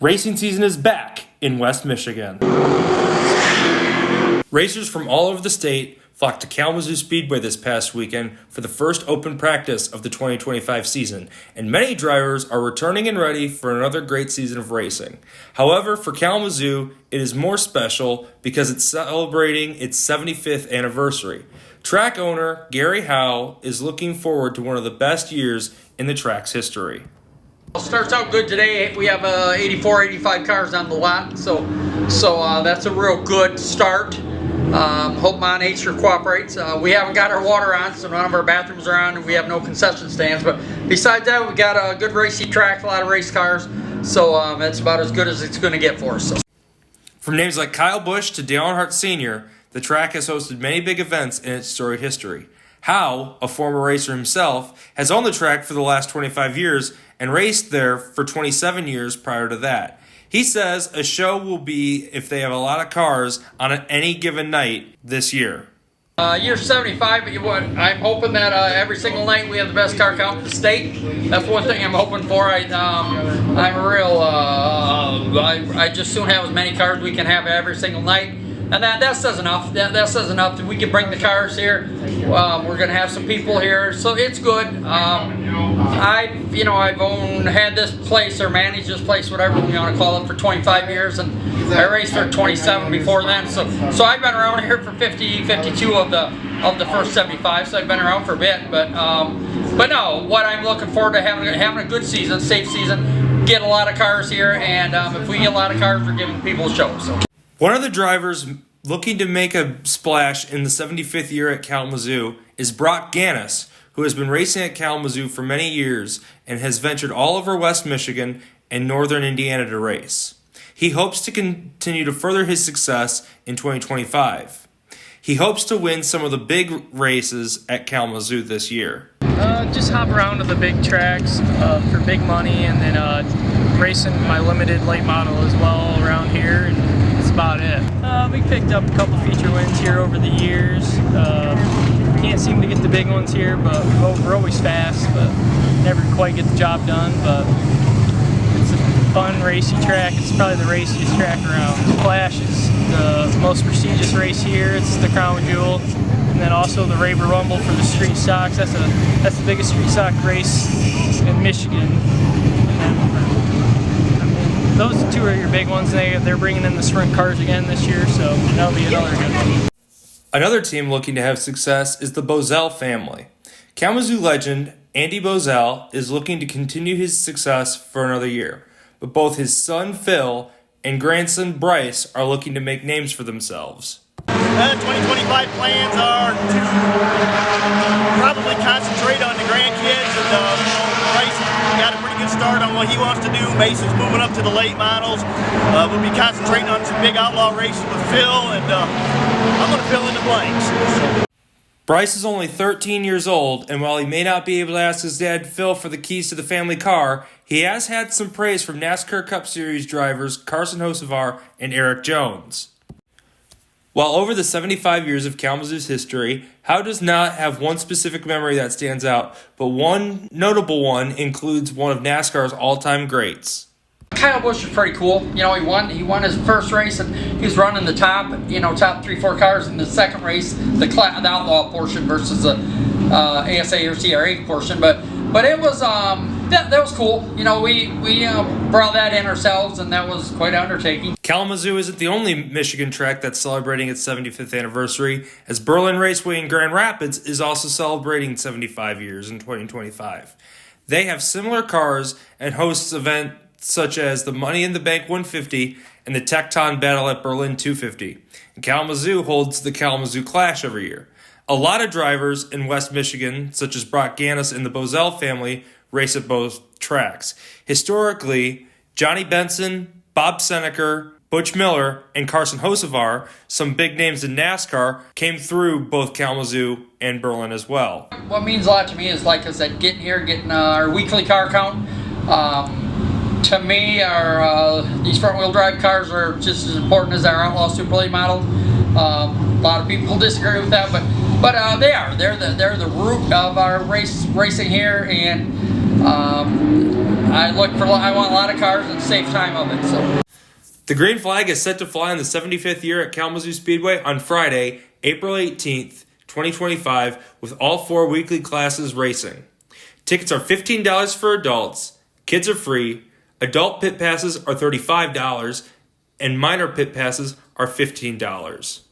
Racing season is back in West Michigan. Racers from all over the state flocked to Kalamazoo Speedway this past weekend for the first open practice of the 2025 season, and many drivers are returning and ready for another great season of racing. However, for Kalamazoo, it is more special because it's celebrating its 75th anniversary. Track owner Gary Howe is looking forward to one of the best years in the track's history. Starts out good today. We have 84, 85 cars on the lot, so that's a real good start. Hope Mount Nature cooperates. We haven't got our water on, so none of our bathrooms are on, and we have no concession stands. But besides that, we got a good racing track, a lot of race cars, so that's about as good as it's going to get for us. From names like Kyle Busch to Dale Earnhardt Sr., the track has hosted many big events in its storied history. Howe, a former racer himself, has owned the track for the last 25 years and raced there for 27 years prior to that. He says a show will be if they have a lot of cars on any given night this year. Year 75, I'm hoping that every single night we have the best car count in the state. That's one thing I'm hoping for. I just soon have as many cars we can have every single night. And that says enough. That says enough that we can bring the cars here. We're going to have some people here, so it's good. I've had this place or managed this place, whatever we want to call it, for 25 years, and I raced for 27 before then. So I've been around here for 52 of the first 75. So I've been around for a bit, but no. What I'm looking forward to having a good season, safe season. Get a lot of cars here, and if we get a lot of cars, we're giving people a show. So. One of the drivers looking to make a splash in the 75th year at Kalamazoo is Brock Gannis, who has been racing at Kalamazoo for many years and has ventured all over West Michigan and northern Indiana to race. He hopes to continue to further his success in 2025. He hopes to win some of the big races at Kalamazoo this year. Just hop around to the big tracks for big money, and then racing my limited late model as well around here, and that's about it. We picked up a couple feature wins here over the years. Can't seem to get the big ones here, but we're always fast, but never quite get the job done. But it's a fun, racy track. It's probably the raciest track around. Clash is the most prestigious race here. It's the crown jewel. And then also the Raber Rumble for the street stocks. That's the biggest street stock race in Michigan. And those two are your big ones. They're bringing in the sprint cars again this year, so that'll be another good one. Another team looking to have success is the Bozell family. Kalamazoo legend Andy Bozell is looking to continue his success for another year, but both his son Phil and grandson Bryce are looking to make names for themselves. 2025 plans are to probably concentrate on the grandkids, and Bryce got a pretty good start on what he wants to do. Mason's moving up to the late models. We'll be concentrating on some big outlaw races with Phil, and I'm going to fill in the blanks. Bryce is only 13 years old, and while he may not be able to ask his dad Phil for the keys to the family car, he has had some praise from NASCAR Cup Series drivers Carson Hocevar and Eric Jones. While over the 75 years of Kalamazoo's history, Howe does not have one specific memory that stands out, but one notable one includes one of NASCAR's all-time greats. Kyle Busch is pretty cool. He won his first race, and he was running the top 3-4 cars in the second race, the outlaw portion versus the ASA or CRA portion. But it was that was cool. We brought that in ourselves, and that was quite an undertaking. Kalamazoo isn't the only Michigan track that's celebrating its 75th anniversary, as Berlin Raceway in Grand Rapids is also celebrating 75 years in 2025. They have similar cars and hosts events such as the Money in the Bank 150 and the Tecton Battle at Berlin 250. And Kalamazoo holds the Kalamazoo Clash every year. A lot of drivers in West Michigan, such as Brock Gannis and the Bozell family, race at both tracks. Historically, Johnny Benson, Bob Seneker, Butch Miller, and Carson Hocevar, some big names in NASCAR, came through both Kalamazoo and Berlin as well. What means a lot to me is, like I said, getting our weekly car count. To me, these front-wheel drive cars are just as important as our Outlaw Super Late model. A lot of people disagree with that, but they are. They're the root of our racing here, and I want a lot of cars and safe time of it. So. The green flag is set to fly on the 75th year at Kalamazoo Speedway on Friday, April 18th, 2025, with all 4 weekly classes racing. Tickets are $15 for adults, kids are free, adult pit passes are $35, and minor pit passes are $15.